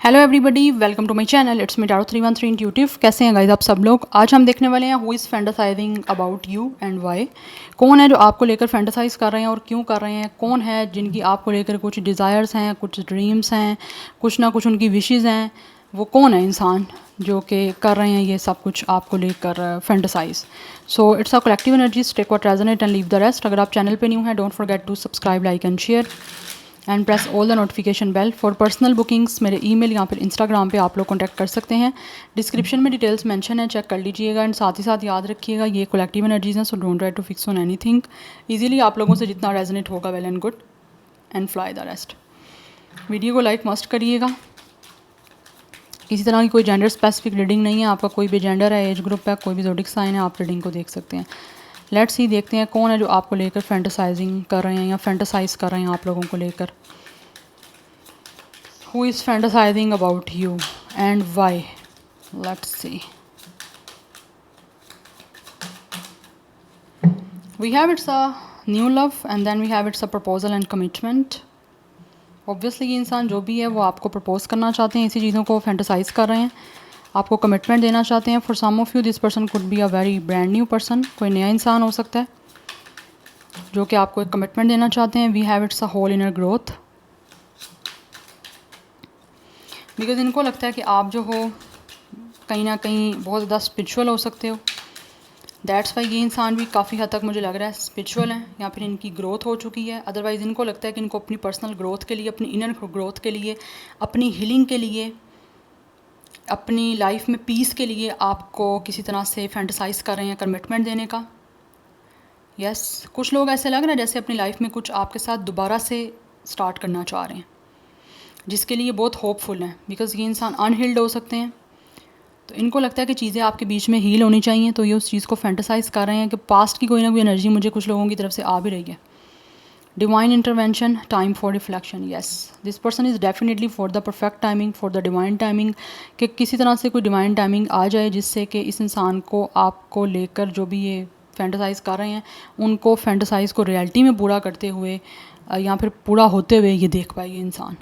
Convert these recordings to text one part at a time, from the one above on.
Hello everybody, welcome to my channel. It's me tarot 313 intuitive. कैसे हैं guys आप सब लोग। आज हम देखने वाले हैं who is fantasizing about you and why. कौन है जो आपको लेकर फैंटासाइज कर रहे हैं और क्यों कर रहे हैं। कौन है जिनकी आपको लेकर कुछ डिज़ायर्स हैं, कुछ ड्रीम्स हैं, कुछ ना कुछ उनकी विशेज़ हैं। वो कौन है इंसान जो कि कर रहे हैं ये सब कुछ आपको लेकर fantasize. So it's a collective energy, take what resonate and leave the rest. अगर आप चैनल पे न्यू हैं, don't forget to subscribe, like and share and press all the notification bell. For personal bookings मेरे email या फिर Instagram पे आप लोग कॉन्टैक्ट कर सकते हैं। डिस्क्रिप्शन में डिटेल्स मेंशन है, चेक कर लीजिएगा। एंड साथ ही साथ याद रखिएगा ये कलेक्टिव एनर्जीज हैं, so don't try to fix on anything. Easily आप लोगों से जितना रेजोनेट होगा well and good and fly the rest. Video को लाइक मस्ट करिएगा। किसी तरह की कोई जेंडर स्पेसिफिक रीडिंग नहीं है। आपका कोई भी जेंडर है, एज ग्रुप है, कोई भी ज़ोडिक साइन है, आप रीडिंग को देख सकते हैं। लेट्स ही देखते हैं कौन है जो आपको लेकर फैंटासाइजिंग कर रहे हैं या फैंटासाइज कर रहे हैं आप लोगों को लेकर। Who is fantasizing about you and why? Let's see. We have it's a new love and then we have it's a proposal and commitment. Obviously ये इंसान जो भी है वो आपको प्रपोज करना चाहते हैं, इसी चीज़ों को फैंटासाइज कर रहे हैं, आपको कमिटमेंट देना चाहते हैं। For some of you this person could be a very brand new person. कोई नया इंसान हो सकता है जो कि आपको एक कमिटमेंट देना चाहते हैं। We have it's a whole inner growth, because इनको लगता है कि आप जो हो कहीं ना कहीं बहुत ज़्यादा स्पिरिचुअल हो सकते हो। दैट्स वाई ये इंसान भी काफ़ी हद तक मुझे लग रहा है स्पिरिचुअल हैं या फिर इनकी ग्रोथ हो चुकी है। अदरवाइज़ इनको लगता है कि इनको अपनी पर्सनल ग्रोथ के लिए, अपनी इनर ग्रोथ के लिए, अपनी हीलिंग के लिए, अपनी लाइफ में पीस के लिए आपको किसी तरह से फैंटासाइज कर रहे हैं कमिटमेंट देने का। यस कुछ लोग ऐसे लग रहा है जैसे अपनी लाइफ में कुछ आपके साथ दोबारा से स्टार्ट करना चाह रहे हैं, जिसके लिए बहुत होपफुल हैं। बिकॉज़ ये इंसान अनहील्ड हो सकते हैं, तो इनको लगता है कि चीज़ें आपके बीच में हील होनी चाहिए। तो ये उस चीज़ को फैंटासाइज कर रहे हैं कि पास्ट की कोई ना कोई एनर्जी मुझे कुछ लोगों की तरफ से आ भी रही है। Divine intervention, time for reflection. Yes this person is definitely for the perfect timing, for the divine timing, कि किसी तरह से कोई डिवाइन टाइमिंग आ जाए जिससे कि इस इंसान को आपको लेकर जो भी ये फैंटासाइज कर रहे हैं उनको फैंटासाइज को रियलिटी में पूरा करते हुए या फिर पूरा होते हुए ये देख पाए ये इंसान।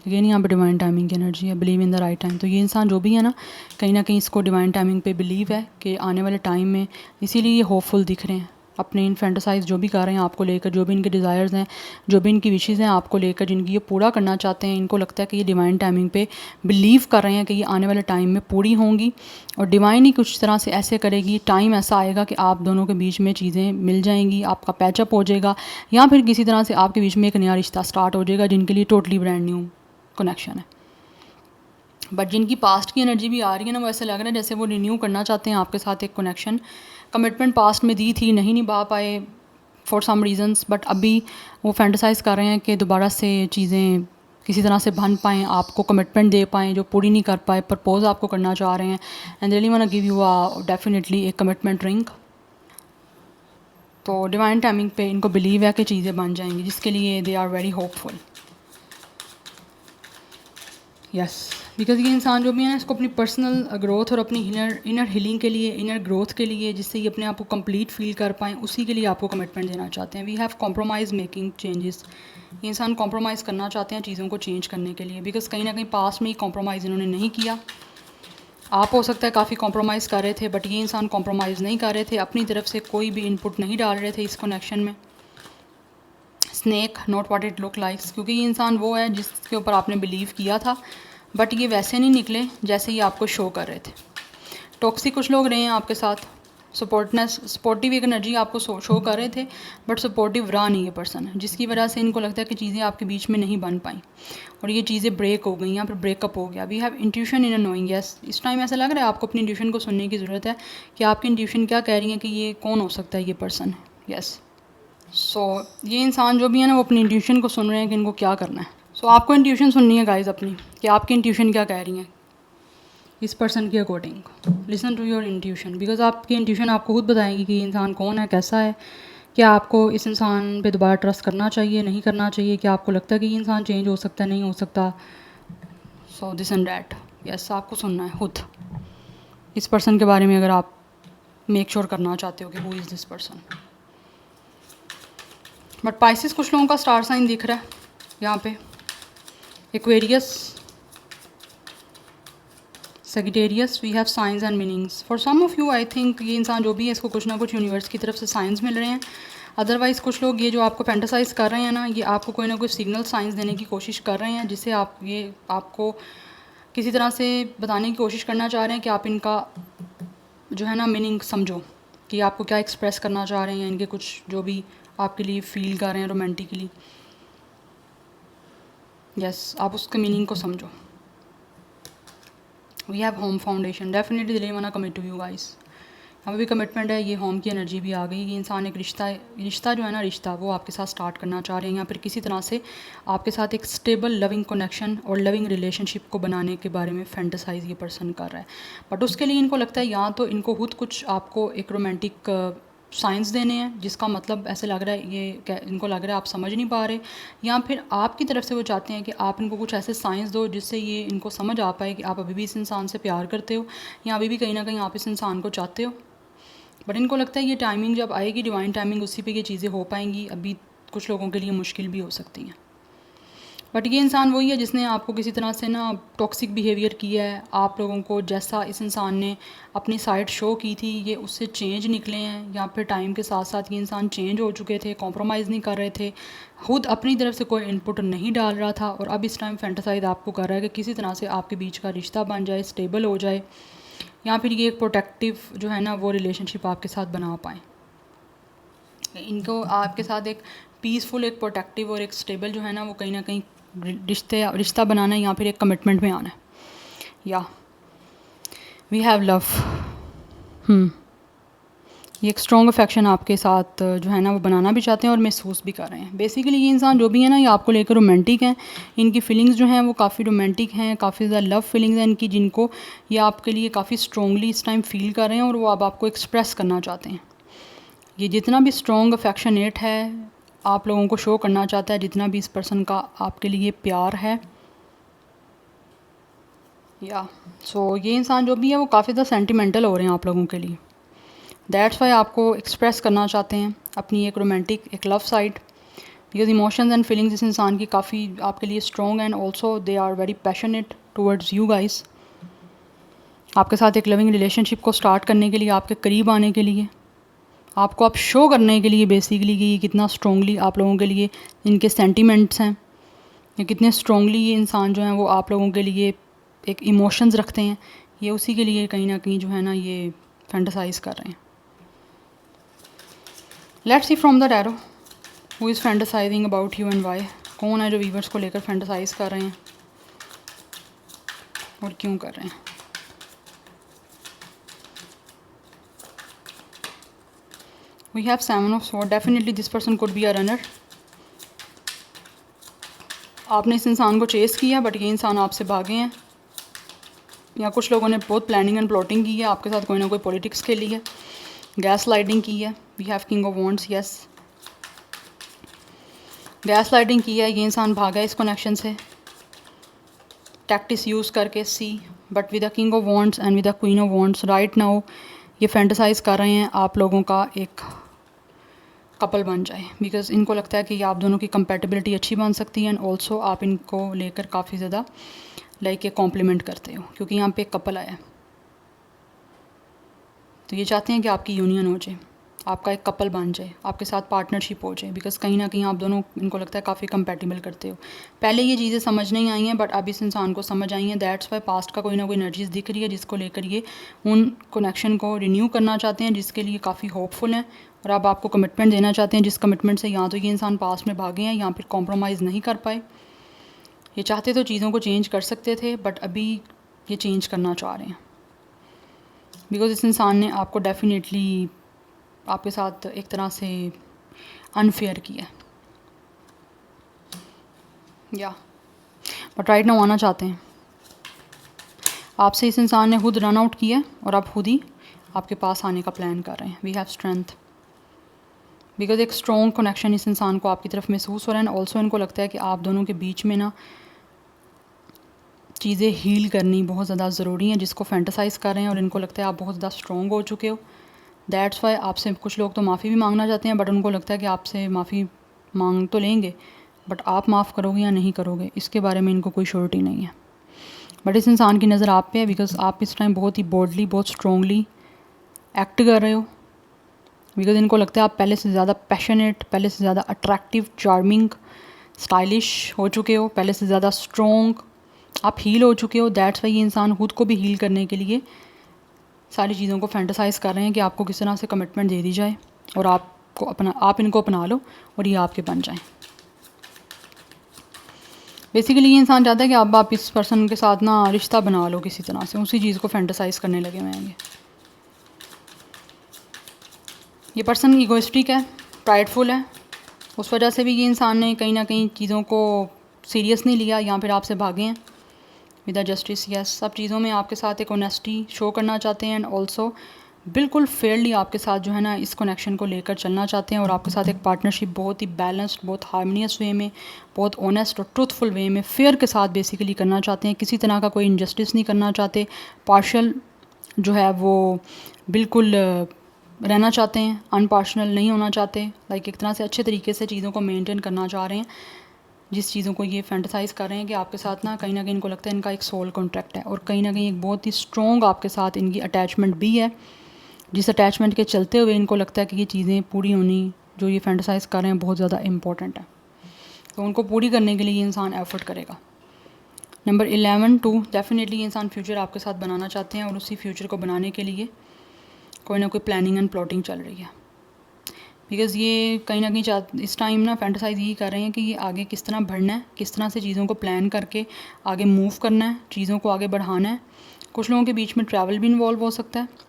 ये नहीं यहाँ पे डिवाइन टाइमिंग की एनर्जी है, believe in the right time. तो ये इंसान जो भी है ना कहीं इसको डिवाइन टाइमिंग पे बिलीव है कि आने वाले टाइम में, इसीलिए ये होपफुल दिख रहे हैं। अपने इन फैंटासाइज जो भी कर रहे हैं आपको लेकर, जो भी इनके डिज़ायर्स हैं, जो भी इनकी विशेज़ हैं आपको लेकर, जिनकी ये पूरा करना चाहते हैं, इनको लगता है कि ये डिवाइन टाइमिंग पे बिलीव कर रहे हैं कि ये आने वाले टाइम में पूरी होंगी। और डिवाइन ही कुछ तरह से ऐसे करेगी, टाइम ऐसा आएगा कि आप दोनों के बीच में चीज़ें मिल जाएंगी, आपका पैचअप हो जाएगा, या फिर किसी तरह से आपके बीच में एक नया रिश्ता स्टार्ट हो जाएगा जिनके लिए टोटली ब्रांड न्यू कनेक्शन है। बट जिनकी पास्ट की एनर्जी भी आ रही है ना, वो ऐसे लग रहा है जैसे वो रिन्यू करना चाहते हैं आपके साथ एक कनेक्शन। कमिटमेंट पास्ट में दी थी, नहीं निभा पाए फॉर सम रीजंस, बट अभी वो फैंटासाइज कर रहे हैं कि दोबारा से चीज़ें किसी तरह से बन पाएँ, आपको कमिटमेंट दे पाएँ जो पूरी नहीं कर पाए, प्रपोज आपको करना चाह रहे हैं। And really want to give you a definitely एक कमिटमेंट रिंग। तो डिवाइन टाइमिंग पे इनको बिलीव है कि चीज़ें बन जाएंगी, जिसके लिए they are very hopeful. Yes because ये इंसान जो भी है ना, इसको अपनी पर्सनल ग्रोथ और अपनी इनर हीलिंग के लिए, इनर ग्रोथ के लिए, जिससे ये अपने आप को कंप्लीट फील कर पाएँ, उसी के लिए आपको कमिटमेंट देना चाहते हैं। We have compromise making changes. ये इंसान कॉम्प्रोमाइज़ करना चाहते हैं चीज़ों को चेंज करने के लिए, बिकॉज कहीं ना कहीं पास्ट में ही कॉम्प्रोमाइज़ इन्होंने नहीं किया। आप हो सकता है काफ़ी कॉम्प्रोमाइज़ कर रहे थे, बट ये इंसान कॉम्प्रोमाइज़ नहीं कर रहे थे, अपनी तरफ से कोई भी इनपुट नहीं डाल रहे थे इस कनेक्शन में। Snake not what it look likes, क्योंकि ये इंसान वो है जिसके ऊपर आपने बिलीव किया था, बट ये वैसे नहीं निकले जैसे ये आपको शो कर रहे थे। टॉक्सिक कुछ लोग रहे हैं आपके साथ, सपोर्टिव एक एनर्जी आपको शो कर रहे थे, बट सपोर्टिव रहा नहीं ये पर्सन, जिसकी वजह से इनको लगता है कि चीज़ें आपके बीच में नहीं बन पाई और ये चीज़ें ब्रेक हो गई, यहाँ पर ब्रेकअप हो गया। We have intuition in knowing. Yes इस टाइम ऐसा लग रहा है आपको अपनी इंट्यूशन को सुनने की ज़रूरत है कि आपकी इंट्यूशन क्या कह रही है कि ये कौन हो सकता है ये पर्सन। यस सो ये इंसान जो भी है ना वो अपनी इंट्यूशन को सुन रहे हैं कि इनको क्या करना है। सो आपको इंट्यूशन सुननी है गाइज अपनी, कि आपकी इंट्यूशन क्या कह रही है इस पर्सन के according. Listen to your intuition, because आपकी इंट्यूशन आपको खुद बताएगी कि ये इंसान कौन है, कैसा है, क्या आपको इस इंसान पे दोबारा ट्रस्ट करना चाहिए, नहीं करना चाहिए, क्या आपको लगता है कि ये इंसान चेंज हो सकता है, नहीं हो सकता। So this and that. Yes आपको सुनना है खुद इस पर्सन के बारे में, अगर आप मेक श्योर करना चाहते हो कि who is this person. But Pisces कुछ लोगों का स्टार साइन दिख रहा है यहाँ पे, Aquarius, Sagittarius we have science and meanings. For some of you I think ये इंसान जो भी है इसको कुछ ना कुछ यूनिवर्स की तरफ से साइंस मिल रहे हैं। अदरवाइज़ कुछ लोग ये जो आपको फैंटासाइज कर रहे हैं ना, ये आपको कोई ना कोई सिग्नल साइंस देने की कोशिश कर रहे हैं, जिससे आप ये आपको किसी तरह से बताने की कोशिश करना चाह रहे हैं कि आप इनका जो है ना मीनिंग समझो, कि आपको क्या एक्सप्रेस करना चाह रहे हैं, इनके कुछ जो भी आपके लिए फ़ील कर रहे हैं रोमांटिकली। यस, आप उसके मीनिंग को समझो। We have home foundation, definitely दिल wanna commit to you guys. यहाँ पे भी कमिटमेंट है, ये होम की एनर्जी भी आ गई। ये इंसान एक रिश्ता जो है ना, रिश्ता वो आपके साथ स्टार्ट करना चाह रहे हैं, या फिर किसी तरह से आपके साथ एक स्टेबल लविंग कनेक्शन और लविंग रिलेशनशिप को बनाने के बारे में फैंटासाइज ये पर्सन कर रहा है। बट उसके लिए इनको लगता है या तो इनको खुद कुछ आपको एक रोमांटिक साइंस देने हैं, जिसका मतलब ऐसे लग रहा है इनको लग रहा है आप समझ नहीं पा रहे, या फिर आपकी तरफ से वो चाहते हैं कि आप इनको कुछ ऐसे साइंस दो जिससे ये इनको समझ आ पाए कि आप अभी भी इस इंसान से प्यार करते हो, या अभी भी कहीं ना कहीं आप इस इंसान को चाहते हो। बट इनको लगता है ये टाइमिंग जब आएगी, डिवाइन टाइमिंग, उसी पे ये चीज़ें हो पाएंगी। अभी कुछ लोगों के लिए मुश्किल भी हो सकती हैं। बट ये इंसान वही है जिसने आपको किसी तरह से ना टॉक्सिक बिहेवियर किया है। आप लोगों को जैसा इस इंसान ने अपनी साइड शो की थी, ये उससे चेंज निकले हैं, या फिर टाइम के साथ साथ ये इंसान चेंज हो चुके थे, कॉम्प्रोमाइज़ नहीं कर रहे थे, खुद अपनी तरफ से कोई इनपुट नहीं डाल रहा था, और अब इस टाइम फैंटासाइज आपको कर रहा है कि किसी तरह से आपके बीच का रिश्ता बन जाए, स्टेबल हो जाए, या फिर ये एक प्रोटेक्टिव जो है ना वो रिलेशनशिप आपके साथ बना पाएँ। इनको आपके साथ एक पीसफुल, एक प्रोटेक्टिव और एक स्टेबल जो है ना वो कहीं ना कहीं रिश्ता बनाना है, या फिर एक कमिटमेंट में आना है। या वी हैव लव, ये एक स्ट्रॉन्ग अफेक्शन आपके साथ जो है ना वो बनाना भी चाहते हैं और महसूस भी कर रहे हैं। बेसिकली ये इंसान जो भी है ना, ये आपको लेकर रोमांटिक हैं। इनकी फीलिंग्स जो हैं वो काफ़ी रोमांटिक हैं, काफ़ी ज़्यादा लव फीलिंग्स हैं इनकी, जिनको ये आपके लिए काफ़ी स्ट्रॉन्गली इस टाइम फील कर रहे हैं, और वो अब आपको एक्सप्रेस करना चाहते हैं। ये जितना भी स्ट्रॉन्ग अफेक्शनेट है आप लोगों को शो करना चाहता है, जितना भी इस पर्सन का आपके लिए प्यार है। या ये इंसान जो भी है वो काफ़ी ज़्यादा सेंटिमेंटल हो रहे हैं आप लोगों के लिए। दैट्स वाई आपको एक्सप्रेस करना चाहते हैं अपनी एक रोमांटिक, एक love side, because emotions and feelings इस इंसान की काफ़ी आपके लिए strong and also they are very passionate towards you guys. आपके साथ एक लविंग रिलेशनशिप को स्टार्ट करने के लिए, आपके करीब आने के लिए, आपको आप शो करने के लिए बेसिकली कि कितना स्ट्रॉन्गली आप लोगों के लिए इनके सेंटिमेंट्स हैं, या कितने स्ट्रॉन्गली ये इंसान जो है वो आप लोगों के लिए एक इमोशंस रखते हैं। ये उसी के लिए कहीं ना कहीं जो है ना ये फैंटासाइज कर रहे हैं। Let's see from the tarot who is fantasizing about you and why. कौन है जो वीवर्स को लेकर फैंटासाइज कर रहे हैं और क्यों कर रहे हैं। We have Seven of Swords. Definitely this person could be a runner. आपने इस इंसान को चेस किया बट ये इंसान आपसे भागे हैं, या कुछ लोगों ने बहुत प्लानिंग एंड प्लॉटिंग की है, आपके साथ कोई ना कोई पॉलिटिक्स खेली है, गैस लाइटिंग की है। We have king of wands, yes, gaslighting की है। ये इंसान भागा इस कनेक्शन से टैक्टिस यूज़ करके, see, but with the king of wands and with the queen of wands right now ये फैंटासाइज कर रहे हैं आप लोगों का एक कपल बन जाए, बिकॉज इनको लगता है कि आप दोनों की कंपेटिबिलिटी अच्छी बन सकती है, एंड ऑल्सो आप इनको लेकर काफ़ी ज़्यादा लाइक ये कॉम्प्लीमेंट करते हो, क्योंकि यहाँ पे एक कपल आया है। तो ये चाहते हैं कि आपकी यूनियन हो जाए, आपका एक कपल बन जाए, आपके साथ पार्टनरशिप हो जाए, बिकॉज कहीं ना कहीं आप दोनों इनको लगता है काफ़ी कंपेटिबल करते हो। पहले ये चीज़ें समझ नहीं आई हैं बट अब इस इंसान को समझ आई हैं। दैट्स वाई पास्ट का कोई ना कोई एनर्जीज दिख रही है जिसको लेकर ये उन कनेक्शन को रिन्यू करना चाहते हैं, जिसके लिए काफ़ी होपफुल हैं, और अब आपको कमिटमेंट देना चाहते हैं, जिस कमिटमेंट से या तो ये इंसान पास्ट में भागे हैं या फिर कॉम्प्रोमाइज़ नहीं कर पाए। ये चाहते तो चीज़ों को चेंज कर सकते थे बट अभी ये चेंज करना चाह रहे हैं, बिकॉज इस इंसान ने आपको डेफिनेटली आपके साथ एक तरह से अनफेयर किया, या बट राइट नाउ आना चाहते हैं आपसे। इस इंसान ने खुद रन आउट किया और अब खुद ही आपके पास आने का प्लान कर रहे हैं। वी हैव स्ट्रेंथ, बिकॉज एक स्ट्रॉन्ग कनेक्शन इस इंसान को आपकी तरफ महसूस हो रहा है, एंड ऑल्सो इनको लगता है कि आप दोनों के बीच में ना चीज़ें हील करनी बहुत ज़्यादा ज़रूरी हैं, जिसको फैंटासाइज कर रहे हैं, और इनको लगता है आप बहुत ज़्यादा स्ट्रॉन्ग हो चुके हो। दैट्स वाई आपसे कुछ लोग तो माफ़ी भी मांगना चाहते हैं, बट उनको लगता है कि आपसे माफ़ी मांग तो लेंगे बट आप माफ़ करोगे या नहीं करोगे इसके बारे में इनको कोई श्योरिटी नहीं है। बट इस इंसान की नज़र आप पे है बिकॉज आप इस टाइम बहुत ही बोल्डली, बहुत स्ट्रॉन्गली एक्ट कर रहे हो। बिकॉज इनको लगता है आप पहले से ज़्यादा पैशनेट, पहले से ज़्यादा अट्रैक्टिव, चार्मिंग, स्टाइलिश हो चुके हो, पहले से ज़्यादा स्ट्रॉन्ग, आप हील हो चुके हो। दैट्स वाई ये इंसान खुद को भी हील करने के लिए सारी चीज़ों को फैंटेसाइज कर रहे हैं कि आपको किस तरह से कमिटमेंट दे दी जाए और आप इनको अपना लो और ये आपके बन जाएं। बेसिकली ये इंसान चाहता है कि आप इस पर्सन के साथ ना रिश्ता बना लो किसी तरह से, उसी चीज़ को फैंटेसाइज करने लगे हुए हैं। ये पर्सन ईगोइस्टिक है, प्राइडफुल है, उस वजह से भी ये इंसान ने कहीं ना कहीं चीज़ों को सीरियस नहीं लिया या फिर आपसे भागे हैं विद जस्टिस। यस, सब चीज़ों में आपके साथ एक ऑनेस्टी शो करना चाहते हैं एंड ऑल्सो बिल्कुल फेयरली आपके साथ जो है ना इस कनेक्शन को लेकर चलना चाहते हैं और आपके साथ एक पार्टनरशिप बहुत ही बैलेंस्ड, बहुत हार्मोनियस वे में, बहुत ऑनेस्ट और ट्रूथफुल वे में, फेयर के साथ बेसिकली करना चाहते हैं। किसी तरह का कोई इनजस्टिस नहीं करना चाहते, पार्शल जो है वो बिल्कुल रहना चाहते हैं, अनपार्शनल नहीं होना चाहते। लाइक एक तरह से अच्छे तरीके से चीज़ों को मेंटेन करना चाह रहे हैं। जिस चीज़ों को ये फैंटेसाइज कर रहे हैं कि आपके साथ ना कहीं इनको लगता है इनका एक सोल कॉन्ट्रैक्ट है और कहीं ना कहीं एक बहुत ही स्ट्रॉन्ग आपके साथ इनकी अटैचमेंट भी है, जिस अटैचमेंट के चलते हुए इनको लगता है कि ये चीज़ें पूरी होनी, जो ये फैंटेसाइज कर रहे हैं, बहुत ज़्यादा इंपॉर्टेंट है। तो उनको पूरी करने के लिए ये इंसान एफर्ट करेगा। नंबर 11 2, डेफिनेटली ये इंसान फ्यूचर आपके साथ बनाना चाहते हैं और उसी फ्यूचर को बनाने के लिए कोई ना कोई प्लानिंग एंड प्लॉटिंग चल रही है। बिकॉज़ ये कहीं ना कहीं इस टाइम ना फैंटेसाइज यही कर रहे हैं कि ये आगे किस तरह बढ़ना है, किस तरह से चीज़ों को प्लान करके आगे मूव करना है, चीज़ों को आगे बढ़ाना है। कुछ लोगों के बीच में ट्रैवल भी इन्वॉल्व हो सकता है।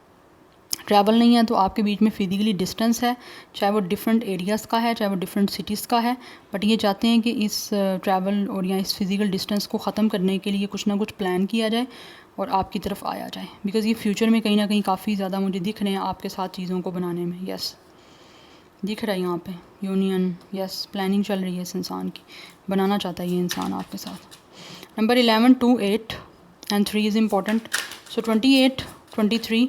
ट्रैवल नहीं है तो आपके बीच में फिजिकली डिस्टेंस है, चाहे वो डिफरेंट एरियाज़ का है, चाहे वो डिफरेंट सिटीज़ का है, बट ये चाहते हैं कि इस ट्रैवल और या इस फिज़िकल डिस्टेंस को ख़त्म करने के लिए कुछ ना कुछ प्लान किया जाए और आपकी तरफ आया जाए। बिकॉज़ ये फ्यूचर में कहीं ना कहीं काफ़ी ज़्यादा मुझे दिख रहे हैं आपके साथ चीज़ों को बनाने में। यस, दिख रहा है यहाँ पे यूनियन। यस, प्लानिंग चल रही है इस इंसान की, बनाना चाहता है ये इंसान आपके साथ। Number 11 2 8 and 3 is important. So 28 23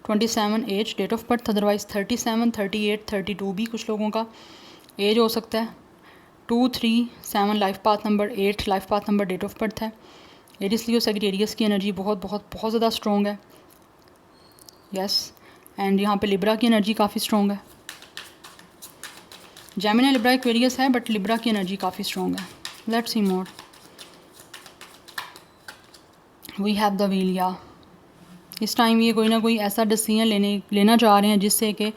27 age, date of birth, otherwise 37 38 32 भी कुछ लोगों का एज हो सकता है। 2 3 7 life path number, 8 life path number, date of birth है। एरिस लियो सैजिटेरियस की एनर्जी बहुत बहुत बहुत ज़्यादा स्ट्रॉन्ग है। यस, एंड यहाँ पे लिब्रा की एनर्जी काफ़ी स्ट्रॉन्ग है। जेमिनी, लिब्रा, एक्वेरियस है बट लिब्रा की एनर्जी काफ़ी स्ट्रॉन्ग है। Let's see more. We have the wheel. या इस टाइम ये कोई ना कोई ऐसा डिसीजन लेना चाह रहे हैं जिससे कि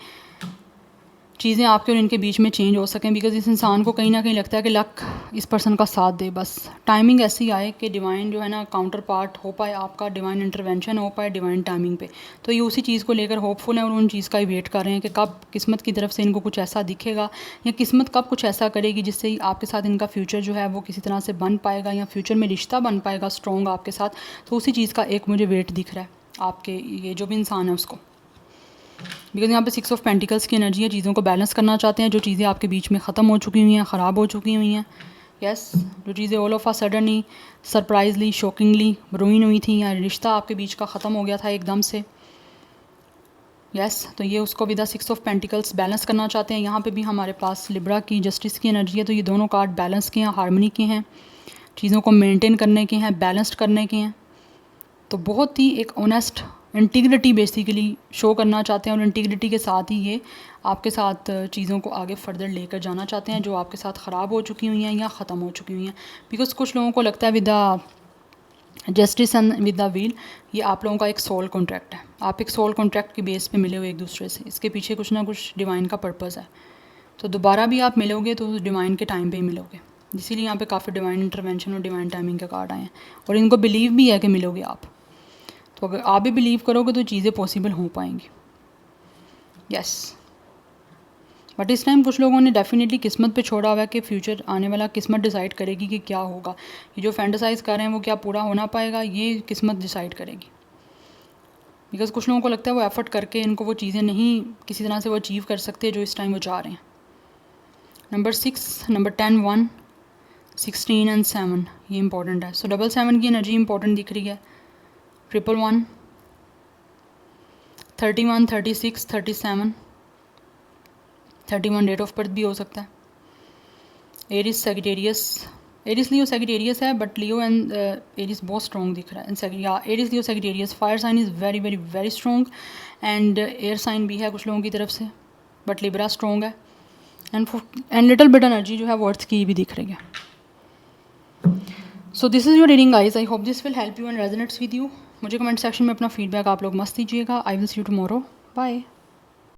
चीज़ें आपके और इनके बीच में चेंज हो सकें। बिकॉज इस इंसान को कहीं ना कहीं लगता है कि लक इस पर्सन का साथ दे, बस टाइमिंग ऐसी आए कि डिवाइन जो है ना काउंटर पार्ट हो पाए, आपका डिवाइन इंटरवेंशन हो पाए डिवाइन टाइमिंग पे। तो ये उसी चीज़ को लेकर होपफुल हैं और उन चीज़ का ही वेट कर रहे हैं कि कब किस्मत की तरफ से इनको कुछ ऐसा दिखेगा या किस्मत कब कुछ ऐसा करेगी जिससे ही आपके साथ इनका फ्यूचर जो है वो किसी तरह से बन पाएगा या फ्यूचर में रिश्ता बन पाएगा स्ट्रॉन्ग आपके साथ। तो उसी चीज़ का एक मुझे वेट दिख रहा है आपके ये जो भी इंसान है उसको। बिकॉज यहाँ पे 6 ऑफ पेंटिकल्स की एनर्जी है, चीज़ों को बैलेंस करना चाहते हैं, जो चीज़ें आपके बीच में ख़त्म हो चुकी हुई हैं, ख़राब हो चुकी हुई हैं। यस, जो चीज़ें all of a suddenly, सरप्राइजली, shockingly ruin हुई थी या रिश्ता आपके बीच का ख़त्म हो गया था एकदम से। यस, तो ये उसको विद 6 ऑफ पेंटिकल्स बैलेंस करना चाहते हैं। यहाँ पे भी हमारे पास लिब्रा की जस्टिस की एनर्जी है, तो ये दोनों कार्ड बैलेंस के हैं, हार्मनी के हैं, चीज़ों को मेनटेन करने के हैं, बैलेंस्ड करने के हैं। तो बहुत ही एक ऑनेस्ट इंटीग्रिटी बेसिकली शो करना चाहते हैं और इंटीग्रिटी के साथ ही ये आपके साथ चीज़ों को आगे फर्दर लेकर जाना चाहते हैं जो आपके साथ ख़राब हो चुकी हुई हैं या ख़त्म हो चुकी हुई हैं। बिकॉज कुछ लोगों को लगता है with the justice and with the wheel ये आप लोगों का एक सोल कॉन्ट्रैक्ट है, आप एक सोल कॉन्ट्रैक्ट के बेस पे मिले हुए एक दूसरे से, इसके पीछे कुछ ना कुछ डिवाइन का पर्पज़ है। तो दोबारा भी आप मिलोगे तो डिवाइन के टाइम पे ही मिलोगे, इसीलिए यहाँ पे काफ़ी डिवाइन इंटरवेंशन और डिवाइन टाइमिंग के कार्ड आए हैं और इनको बिलीव भी है कि मिलोगे आप। तो अगर आप भी बिलीव करोगे तो चीज़ें पॉसिबल हो पाएंगी। यस, बट इस टाइम कुछ लोगों ने डेफिनेटली किस्मत पे छोड़ा हुआ है कि फ्यूचर आने वाला किस्मत डिसाइड करेगी कि क्या होगा। ये जो फैंटेसाइज कर रहे हैं वो क्या पूरा होना पाएगा, ये किस्मत डिसाइड करेगी। बिकॉज कुछ लोगों को लगता है वो एफर्ट करके इनको वो चीज़ें नहीं किसी तरह से वो अचीव कर सकते जो इस टाइम वो चाह रहे हैं। नंबर 6, नंबर 10 1 16 एंड 7 ये इंपॉर्टेंट है। सो 7 की एनर्जी इंपॉर्टेंट दिख रही है। 111 31 36 37 31 डेट ऑफ बर्थ भी हो सकता है। एरिस सैजिटेरियस एरिस लियो सेगिटेरियस है, बट लियो एंड एरिस बहुत स्ट्रॉन्ग दिख रहा है। या एरिस लियो सेगिटेरियस fire sign is very very very strong, and air sign भी है कुछ लोगों की तरफ से, बट लिब्रा स्ट्रॉन्ग है, एंड लिटिल बिट एनर्जी जो है वो अर्थ की भी दिख रही है। So this is your reading guys, I hope this will help you and resonates with you. मुझे कमेंट सेक्शन में अपना फीडबैक आप लोग मस्त दीजिएगा। I will see you tomorrow, bye.